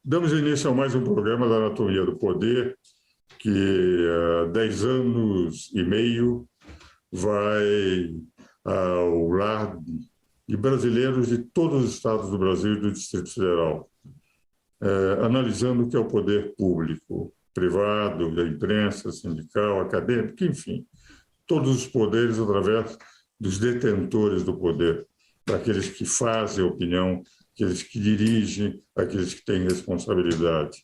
Damos início a mais um programa da Anatomia do Poder, que há 10 anos e meio vai ao lar de brasileiros de todos os estados do Brasil e do Distrito Federal, analisando o que é o poder público, privado, da imprensa, sindical, acadêmico, enfim, todos os poderes através dos detentores do poder, daqueles que fazem opinião, aqueles que dirigem, aqueles que têm responsabilidade.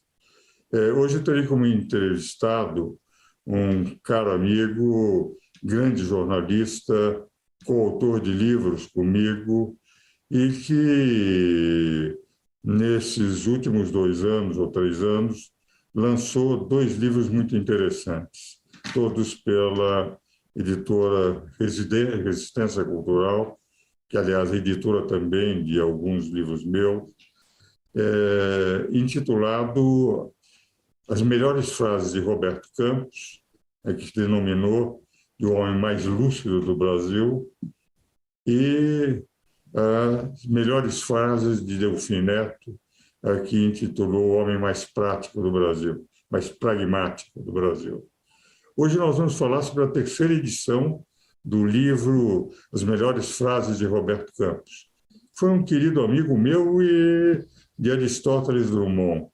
Hoje eu terei como entrevistado um caro amigo, grande jornalista, coautor de livros comigo, e que, nesses últimos 2 anos ou 3 anos, lançou 2 livros muito interessantes, todos pela editora Resistência Cultural, que, aliás, é editora também de alguns livros meus, intitulado As Melhores Frases de Roberto Campos, que se denominou de o homem mais lúcido do Brasil, e As Melhores Frases de Delfim Neto, que intitulou O Homem Mais Prático do Brasil, mais pragmático do Brasil. Hoje nós vamos falar sobre a 3ª edição do livro As Melhores Frases de Roberto Campos. Foi um querido amigo meu e de Aristóteles Drummond.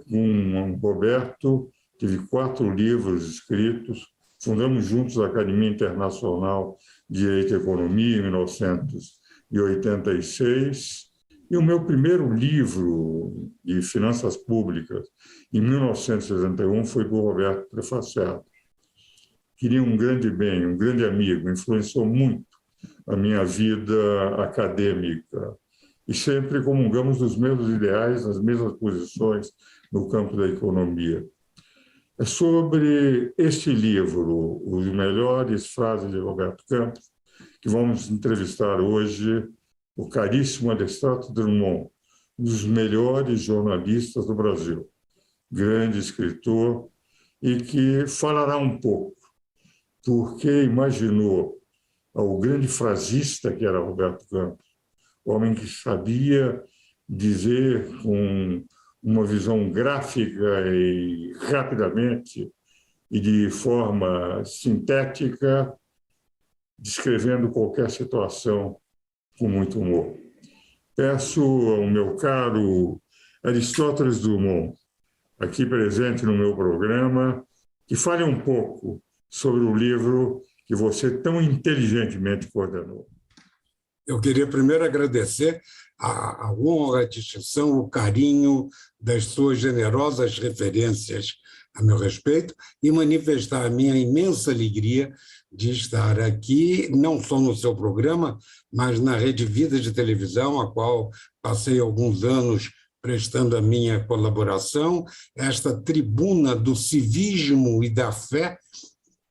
Com Roberto, tive 4 livros escritos, fundamos juntos a Academia Internacional de Direito e Economia em 1986, e o meu primeiro livro de finanças públicas, em 1961, foi do Roberto prefaciado. Queria um grande bem, um grande amigo, influenciou muito a minha vida acadêmica. E sempre comungamos dos mesmos ideais, nas mesmas posições no campo da economia. É sobre este livro, As Melhores Frases de Roberto Campos, que vamos entrevistar hoje o caríssimo Aristóteles Drummond, um dos melhores jornalistas do Brasil, grande escritor, e que falará um pouco porque imaginou o grande frasista que era Roberto Campos, o homem que sabia dizer com uma visão gráfica e rapidamente e de forma sintética, descrevendo qualquer situação com muito humor. Peço ao meu caro Aristóteles Drummond, aqui presente no meu programa, que fale um pouco sobre o livro que você tão inteligentemente coordenou. Eu queria primeiro agradecer a honra, a distinção, o carinho das suas generosas referências a meu respeito e manifestar a minha imensa alegria de estar aqui, não só no seu programa, mas na Rede Vida de televisão, a qual passei alguns anos prestando a minha colaboração, esta tribuna do civismo e da fé,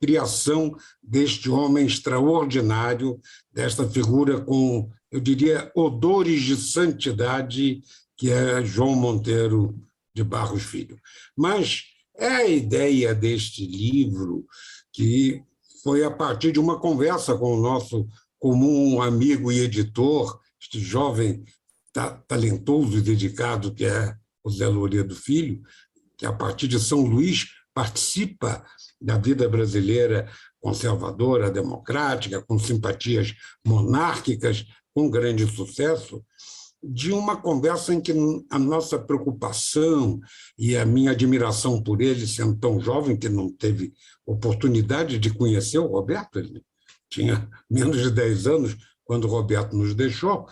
criação deste homem extraordinário, desta figura com, eu diria, odores de santidade, que é João Monteiro de Barros Filho. Mas é a ideia deste livro que foi a partir de uma conversa com o nosso comum amigo e editor, este jovem talentoso e dedicado que é o Zé Loredo Filho, que a partir de São Luís participa da vida brasileira conservadora, democrática, com simpatias monárquicas, com grande sucesso, de uma conversa em que a nossa preocupação e a minha admiração por ele, sendo tão jovem, que não teve oportunidade de conhecer o Roberto, ele tinha menos de 10 anos quando o Roberto nos deixou,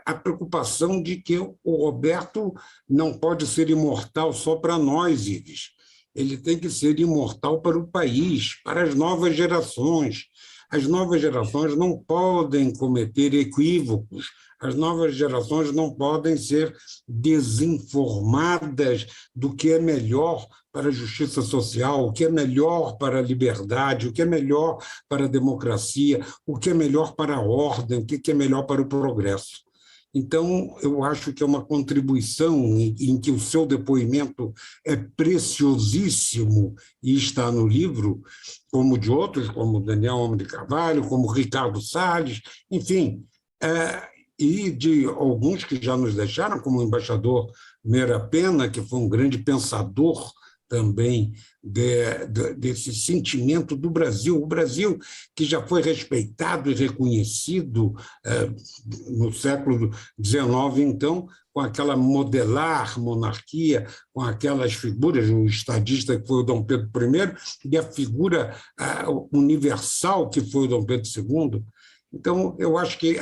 a preocupação de que o Roberto não pode ser imortal só para nós, Ives. Ele tem que ser imortal para o país, para as novas gerações. As novas gerações não podem cometer equívocos, as novas gerações não podem ser desinformadas do que é melhor para a justiça social, o que é melhor para a liberdade, o que é melhor para a democracia, o que é melhor para a ordem, o que é melhor para o progresso. Então, eu acho que é uma contribuição em que o seu depoimento é preciosíssimo e está no livro, como de outros, como Daniel Homem de Carvalho, como Ricardo Salles, enfim, e de alguns que já nos deixaram, como o embaixador Meira Pena, que foi um grande pensador também desse sentimento do Brasil. O Brasil, que já foi respeitado e reconhecido no século XIX, então, com aquela modelar monarquia, com aquelas figuras, o estadista que foi o Dom Pedro I, e a figura universal que foi o Dom Pedro II. Então, eu acho que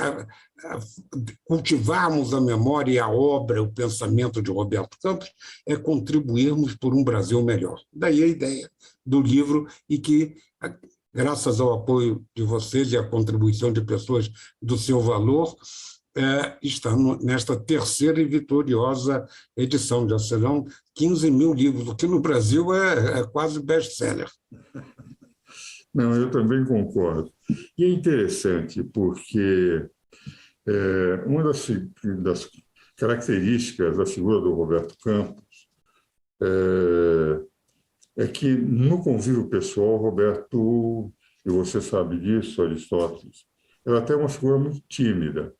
cultivarmos a memória e a obra, o pensamento de Roberto Campos, é contribuirmos por um Brasil melhor. Daí a ideia do livro, e que, graças ao apoio de vocês e à contribuição de pessoas do seu valor, está nesta terceira e vitoriosa edição. Já serão 15 mil livros, o que no Brasil é quase best-seller. Não, eu também concordo. E é interessante porque uma das características da figura do Roberto Campos é que, no convívio pessoal, Roberto, e você sabe disso, Aristóteles, era até uma figura muito tímida.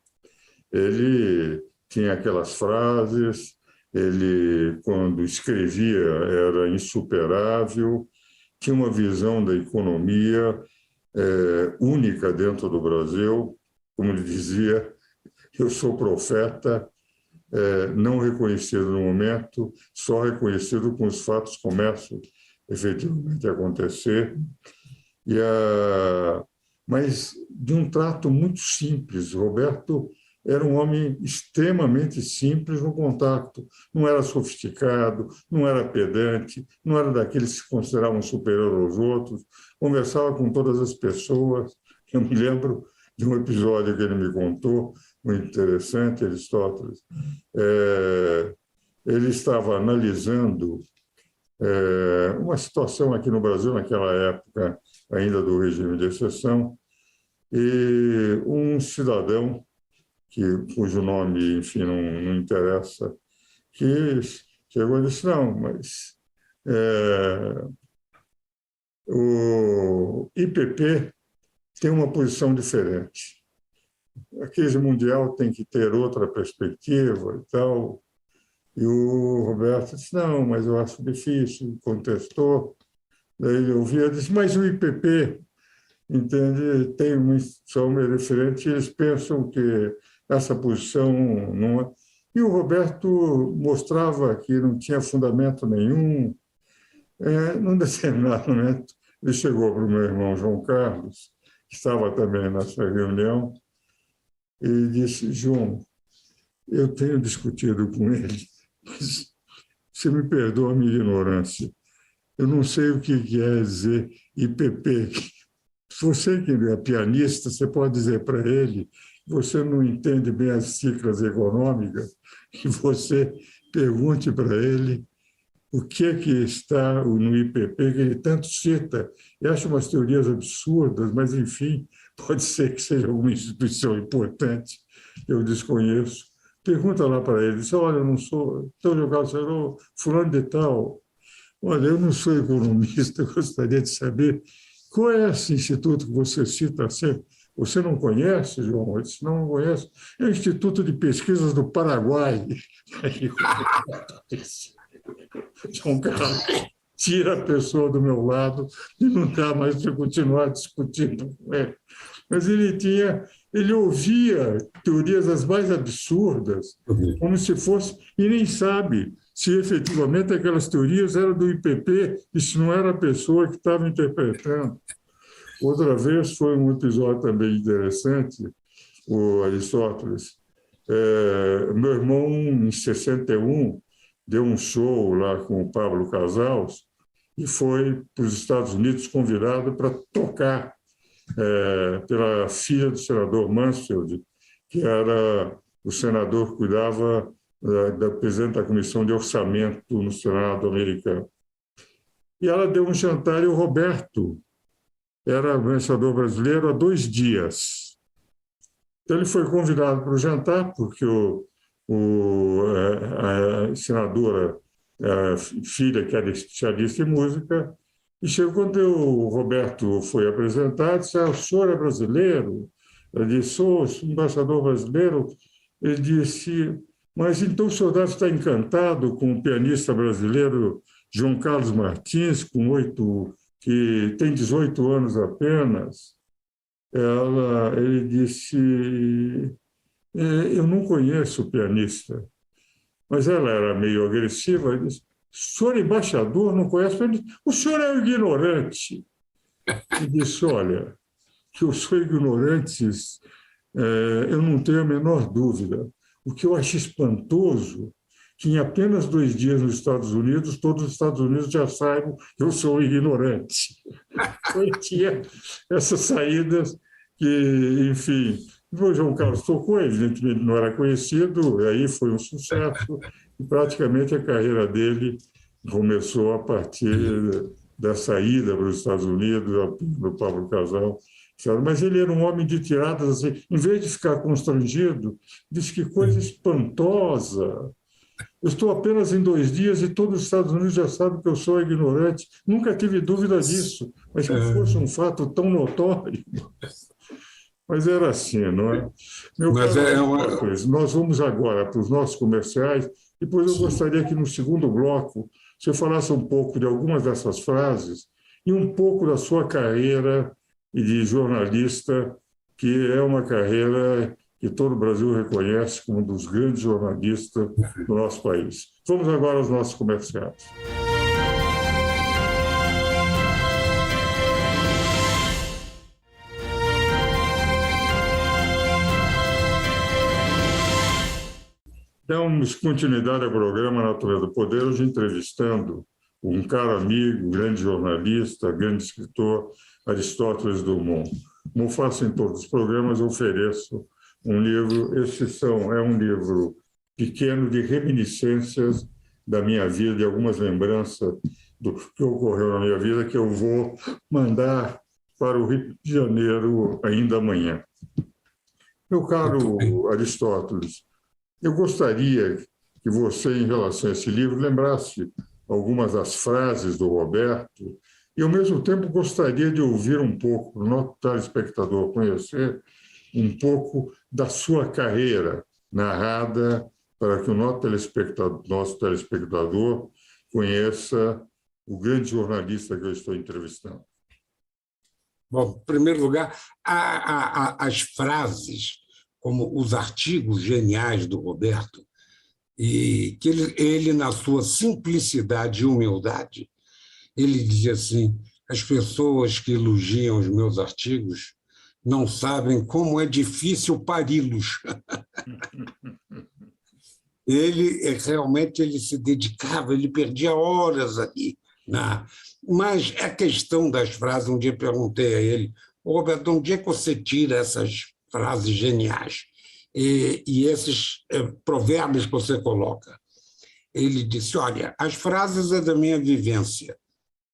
Ele tinha aquelas frases, ele, quando escrevia, era insuperável, tinha uma visão da economia única dentro do Brasil. Como ele dizia, eu sou profeta, não reconhecido no momento, só reconhecido com os fatos começam efetivamente a acontecer. Mas de um trato muito simples. Roberto era um homem extremamente simples no contato, não era sofisticado, não era pedante, não era daqueles que se consideravam superior aos outros, conversava com todas as pessoas. Eu me lembro de um episódio que ele me contou, muito interessante, Aristóteles. Ele estava analisando uma situação aqui no Brasil, naquela época ainda do regime de exceção, e um cidadão, cujo nome, enfim, não interessa, que chegou e disse, não, mas o IPP tem uma posição diferente. A crise mundial tem que ter outra perspectiva e tal. E o Roberto disse, não, mas eu acho difícil, contestou. Daí ele ouvia e disse, mas o IPP, entende, tem uma instituição meio diferente, e eles pensam que essa posição não é. E o Roberto mostrava que não tinha fundamento nenhum. Num determinado momento, ele chegou para o meu irmão João Carlos, que estava também nessa reunião, e disse, João, eu tenho discutido com ele, mas você me perdoa a minha ignorância. Eu não sei o que quer dizer IPP. Você que é pianista, você pode dizer para ele que você não entende bem as ciclas econômicas, que você pergunte para ele o que está no IPP, que ele tanto cita. Eu acho umas teorias absurdas, mas, enfim, pode ser que seja alguma instituição importante, eu desconheço. Pergunta lá para ele, diz, olha, eu não sou, estou jogando, sou fulano de tal. Olha, eu não sou economista, eu gostaria de saber qual é esse instituto que você cita sempre. Você não conhece, João? Eu disse, não conheço. É o Instituto de Pesquisas do Paraguai. Aí, João Carlos tira a pessoa do meu lado e não dá mais para continuar discutindo com ele. Mas ele ouvia teorias as mais absurdas, como se fosse, e nem sabe se efetivamente aquelas teorias eram do IPP e se não era a pessoa que estava interpretando. Outra vez foi um episódio também interessante, o Aristóteles. Meu irmão, em 61, deu um show lá com o Pablo Casals e foi para os Estados Unidos convidado para tocar pela filha do senador Mansfield, que era o senador que cuidava da presidente da Comissão de Orçamento no Senado americano. E ela deu um jantar e o Roberto era vencedor brasileiro há 2 dias. Então, ele foi convidado para o jantar, porque a senadora, a filha, que era especialista em música, e chegou quando o Roberto foi apresentado, disse, o senhor é brasileiro? Eu disse, sou embaixador brasileiro. Ele disse, mas então o senhor deve estar encantado com o pianista brasileiro João Carlos Martins, que tem 18 anos apenas. Ele disse, eu não conheço o pianista, mas ela era meio agressiva. Ele disse, o senhor é embaixador, não conhece? O senhor é um ignorante. Eu disse, olha, que eu sou ignorante, eu não tenho a menor dúvida. O que eu acho espantoso, que em apenas 2 dias nos Estados Unidos, todos os Estados Unidos já saibam que eu sou ignorante. Tinha essas saídas que, enfim, o João Carlos tocou, evidentemente não era conhecido, e aí foi um sucesso, e praticamente a carreira dele começou a partir da saída para os Estados Unidos, do Pablo Casal. Mas ele era um homem de tiradas, assim, em vez de ficar constrangido, disse que coisa espantosa. Eu estou apenas em 2 dias e todos os Estados Unidos já sabem que eu sou ignorante. Nunca tive dúvida disso, mas que fosse um fato tão notório. Mas era assim, não é? Meu caro, nós vamos agora para os nossos comerciais, depois eu gostaria que no segundo bloco você falasse um pouco de algumas dessas frases e um pouco da sua carreira e de jornalista, que é uma carreira que todo o Brasil reconhece como um dos grandes jornalistas do nosso país. Vamos agora aos nossos comerciais. Damos continuidade ao programa Natureza do Poder, hoje entrevistando um caro amigo, grande jornalista, grande escritor, Aristóteles Drummond. Como faço em todos os programas, eu ofereço um livro. É um livro pequeno de reminiscências da minha vida, de algumas lembranças do que ocorreu na minha vida, que eu vou mandar para o Rio de Janeiro ainda amanhã. Meu caro Aristóteles, eu gostaria que você, em relação a esse livro, lembrasse algumas das frases do Roberto e, ao mesmo tempo, gostaria de ouvir um pouco, para o nosso telespectador conhecer um pouco da sua carreira narrada, para que o nosso telespectador conheça o grande jornalista que eu estou entrevistando. Bom, em primeiro lugar, as frases, como os artigos geniais do Roberto, e que ele, na sua simplicidade e humildade, ele dizia assim, as pessoas que elogiam os meus artigos não sabem como é difícil pari-los. Ele se dedicava, ele perdia horas ali. Mas a questão das frases, um dia perguntei a ele, Roberto, onde é que você tira essas frases geniais e esses provérbios que você coloca? Ele disse, olha, as frases é da minha vivência,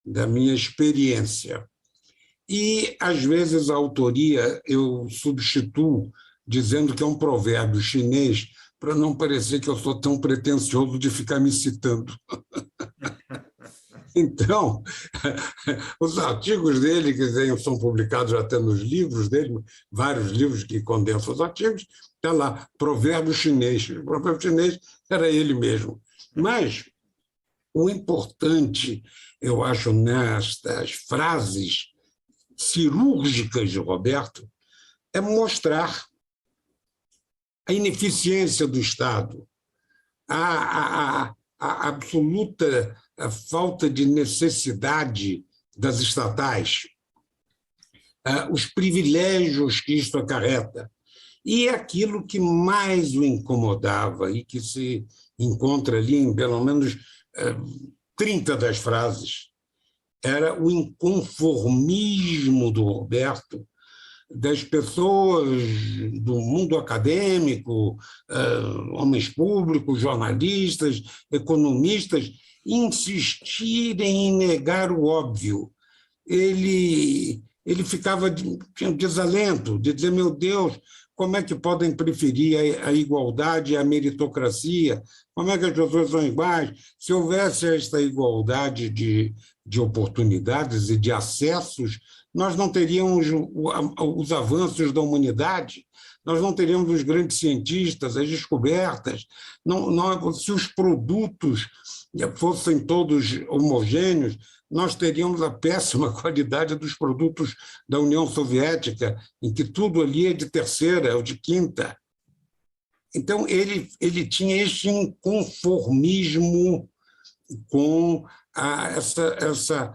da minha experiência. E, às vezes, a autoria eu substituo dizendo que é um provérbio chinês para não parecer que eu sou tão pretensioso de ficar me citando. Então, os artigos dele, que são publicados até nos livros dele, vários livros que condensam os artigos, está lá, provérbio chinês. O provérbio chinês era ele mesmo. Mas o importante, eu acho, nestas frases cirúrgicas de Roberto, é mostrar a ineficiência do Estado, a absoluta falta de necessidade das estatais, os privilégios que isto acarreta. E aquilo que mais o incomodava e que se encontra ali em pelo menos 30 das frases, era o inconformismo do Roberto, das pessoas do mundo acadêmico, homens públicos, jornalistas, economistas, insistirem em negar o óbvio. Ele ficava, tinha um desalento de dizer, meu Deus, como é que podem preferir a igualdade e a meritocracia? Como é que as pessoas são iguais? Se houvesse esta igualdade de oportunidades e de acessos, nós não teríamos os avanços da humanidade, nós não teríamos os grandes cientistas, as descobertas, se os produtos fossem todos homogêneos, nós teríamos a péssima qualidade dos produtos da União Soviética, em que tudo ali é de terceira ou de quinta. Então, ele tinha este inconformismo com essa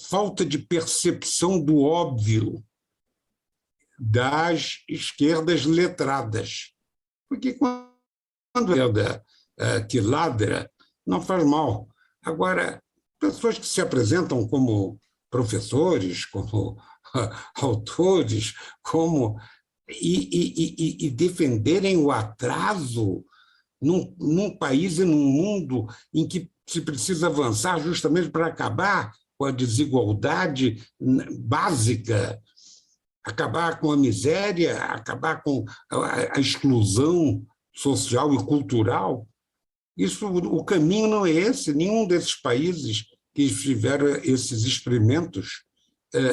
falta de percepção do óbvio das esquerdas letradas. Porque quando a esquerda que ladra, não faz mal. Agora, pessoas que se apresentam como professores, como autores, e defenderem o atraso num país e num mundo em que se precisa avançar justamente para acabar com a desigualdade básica, acabar com a miséria, acabar com a exclusão social e cultural. O caminho não é esse. Nenhum desses países que fizeram esses experimentos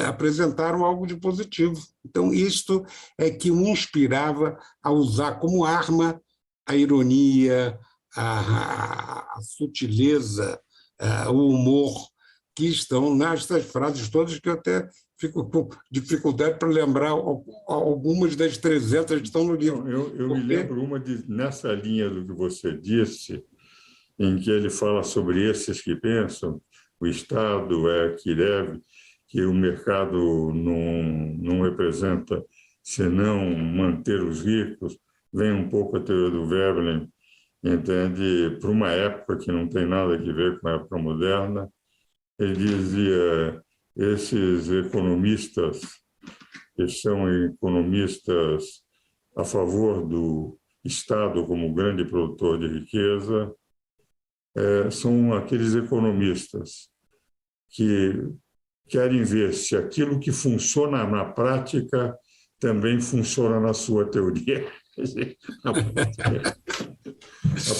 apresentaram algo de positivo. Então, isto é que o inspirava a usar como arma a ironia, a sutileza, o humor, que estão nestas frases todas, que eu até fico com dificuldade para lembrar algumas das 300 que estão no livro. Eu me lembro nessa linha do que você disse, em que ele fala sobre esses que pensam, o Estado é que deve, que o mercado não representa senão manter os ricos. Vem um pouco a teoria do Veblen, entende? Para uma época que não tem nada a ver com a época moderna. Ele dizia, esses economistas, que são economistas a favor do Estado como grande produtor de riqueza, são aqueles economistas que querem ver se aquilo que funciona na prática também funciona na sua teoria. A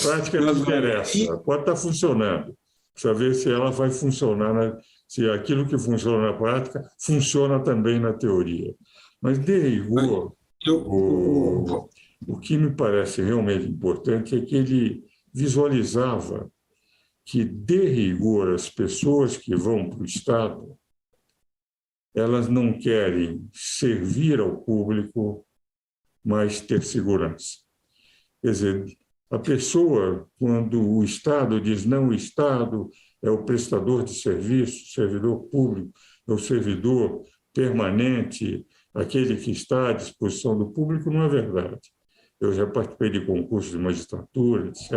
prática não interessa, pode estar funcionando. Precisa ver se ela vai funcionar, se aquilo que funciona na prática funciona também na teoria. Mas, de rigor, o que me parece realmente importante é que ele visualizava que, de rigor, as pessoas que vão para o Estado, elas não querem servir ao público, mas ter segurança. Quer dizer, a pessoa, quando o Estado diz não, o Estado é o prestador de serviço, o servidor público, é o servidor permanente, aquele que está à disposição do público, não é verdade. Eu já participei de concursos de magistratura, etc.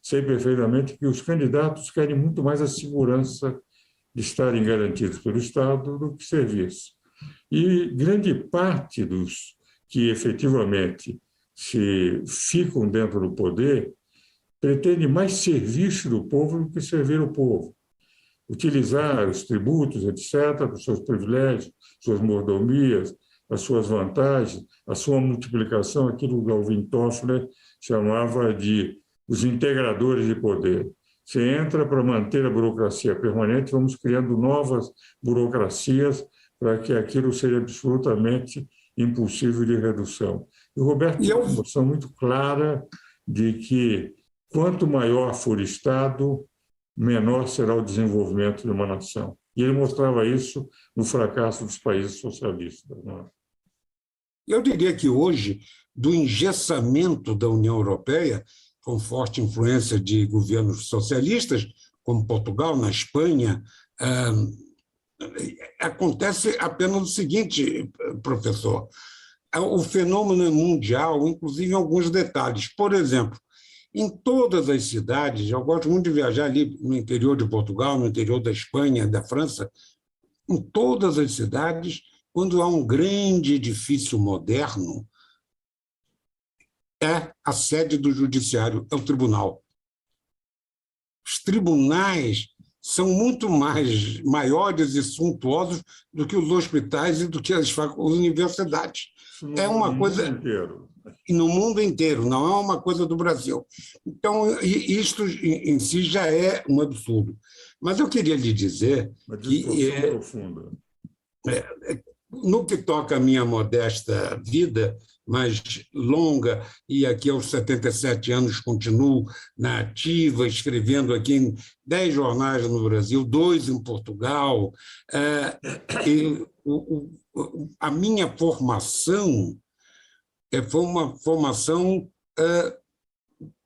Sei perfeitamente que os candidatos querem muito mais a segurança de estarem garantidos pelo Estado do que serviço. E grande parte dos que efetivamente se ficam dentro do poder pretende mais serviço do povo do que servir o povo. Utilizar os tributos, etc., os seus privilégios, suas mordomias, as suas vantagens, a sua multiplicação, aquilo que Alvin Toffler chamava de os integradores de poder. Você entra para manter a burocracia permanente, vamos criando novas burocracias para que aquilo seja absolutamente impossível de redução. E o Roberto tem uma noção muito clara de que, quanto maior for o Estado, menor será o desenvolvimento de uma nação. E ele mostrava isso no fracasso dos países socialistas. Eu diria que hoje, do engessamento da União Europeia, com forte influência de governos socialistas, como Portugal, na Espanha, acontece apenas o seguinte, professor: o fenômeno é mundial, inclusive em alguns detalhes. Por exemplo, em todas as cidades, eu gosto muito de viajar ali no interior de Portugal, no interior da Espanha, da França, em todas as cidades, quando há um grande edifício moderno, é a sede do judiciário, é o tribunal. Os tribunais são muito maiores e suntuosos do que os hospitais e do que as universidades. É uma coisa... No mundo inteiro. No mundo inteiro, não é uma coisa do Brasil. Então, isto em si já é um absurdo. Mas eu queria lhe dizer uma distorção profunda. No que toca à minha modesta vida, mais longa, e aqui aos 77 anos continuo na ativa, escrevendo aqui em 10 jornais no Brasil, 2 em Portugal. A minha formação foi uma formação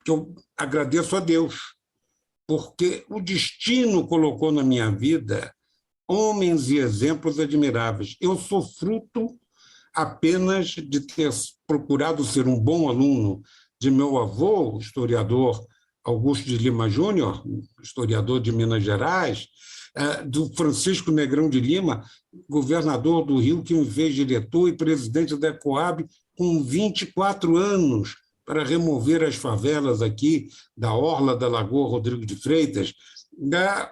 que eu agradeço a Deus, porque o destino colocou na minha vida homens e exemplos admiráveis. Eu sou fruto apenas de ter procurado ser um bom aluno de meu avô, o historiador Augusto de Lima Júnior, historiador de Minas Gerais, do Francisco Negrão de Lima, governador do Rio, que me fez diretor e presidente da Coab com 24 anos, para remover as favelas aqui da Orla da Lagoa Rodrigo de Freitas,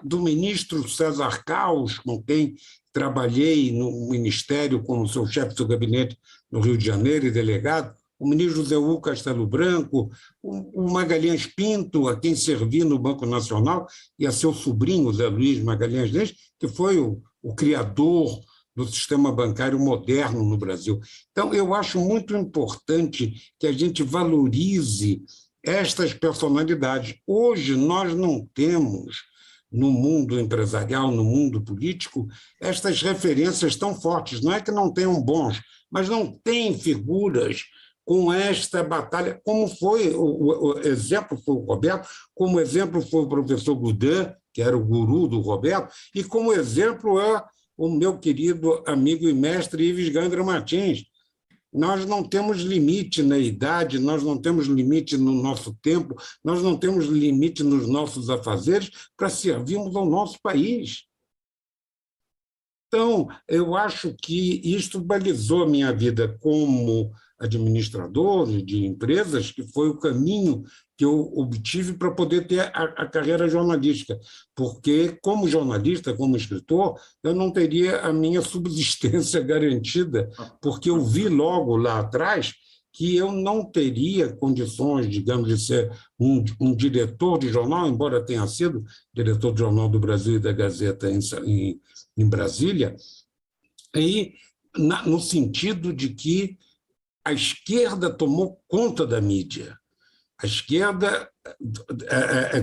do ministro César Caos, com quem trabalhei no Ministério como seu chefe do gabinete no Rio de Janeiro e delegado, o ministro José Hugo Castelo Branco, o Magalhães Pinto, a quem servi no Banco Nacional, e a seu sobrinho, Zé Luiz Magalhães Pinto, que foi o criador do sistema bancário moderno no Brasil. Então, eu acho muito importante que a gente valorize estas personalidades. Hoje, nós não temos, no mundo empresarial, no mundo político, estas referências tão fortes. Não é que não tenham bons, mas não tem figuras com esta batalha, como foi, o exemplo foi o Roberto, como exemplo foi o professor Goudin, que era o guru do Roberto, e como exemplo é o meu querido amigo e mestre Ives Gandra Martins. Nós não temos limite na idade, nós não temos limite no nosso tempo, nós não temos limite nos nossos afazeres para servirmos ao nosso país. Então, eu acho que isto balizou a minha vida como administrador de empresas, que foi o caminho que eu obtive para poder ter a carreira jornalística, porque, como jornalista, como escritor, eu não teria a minha subsistência garantida, porque eu vi logo lá atrás que eu não teria condições, digamos, de ser um diretor de jornal, embora tenha sido diretor do Jornal do Brasil e da Gazeta em Brasília, e no sentido de que a esquerda tomou conta da mídia. A esquerda,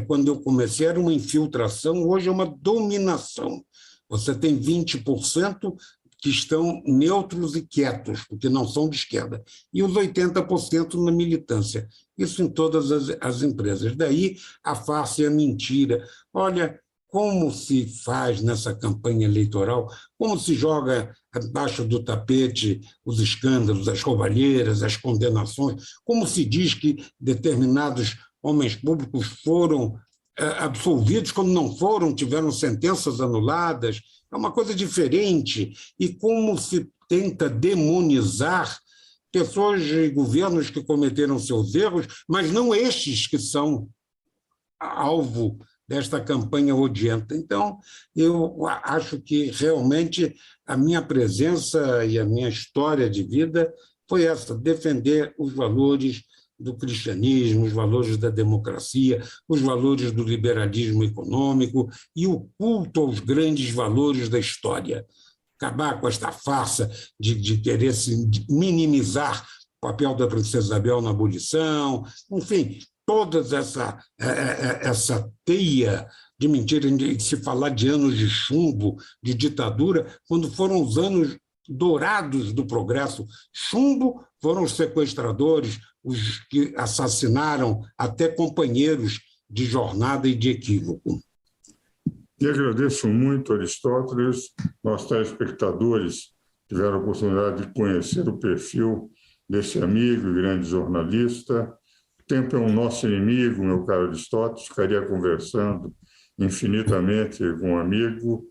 quando eu comecei, era uma infiltração, hoje é uma dominação. Você tem 20% que estão neutros e quietos, porque não são de esquerda, e os 80% na militância. Isso em todas as empresas. Daí a farsa e a mentira. Olha, como se faz nessa campanha eleitoral, como se joga abaixo do tapete os escândalos, as roubalheiras, as condenações, como se diz que determinados homens públicos foram absolvidos quando não foram, tiveram sentenças anuladas, é uma coisa diferente, e como se tenta demonizar pessoas e governos que cometeram seus erros, mas não estes que são alvo desta campanha odienta. Então, eu acho que realmente a minha presença e a minha história de vida foi essa, defender os valores do cristianismo, os valores da democracia, os valores do liberalismo econômico e o culto aos grandes valores da história. Acabar com esta farsa de querer se minimizar o papel da princesa Isabel na abolição, enfim, toda essa teia de mentira, de se falar de anos de chumbo, de ditadura, quando foram os anos dourados do progresso. Chumbo foram os sequestradores, os que assassinaram até companheiros de jornada e de equívoco. E agradeço muito, Aristóteles. Nós, telespectadores, tiveram a oportunidade de conhecer o perfil desse amigo e grande jornalista. O tempo é um nosso inimigo, meu caro Aristóteles. Ficaria conversando infinitamente com um amigo.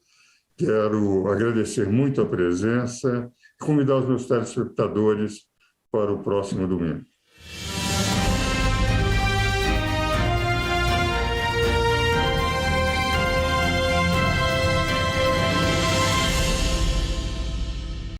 Quero agradecer muito a presença e convidar os meus telespectadores para o próximo domingo.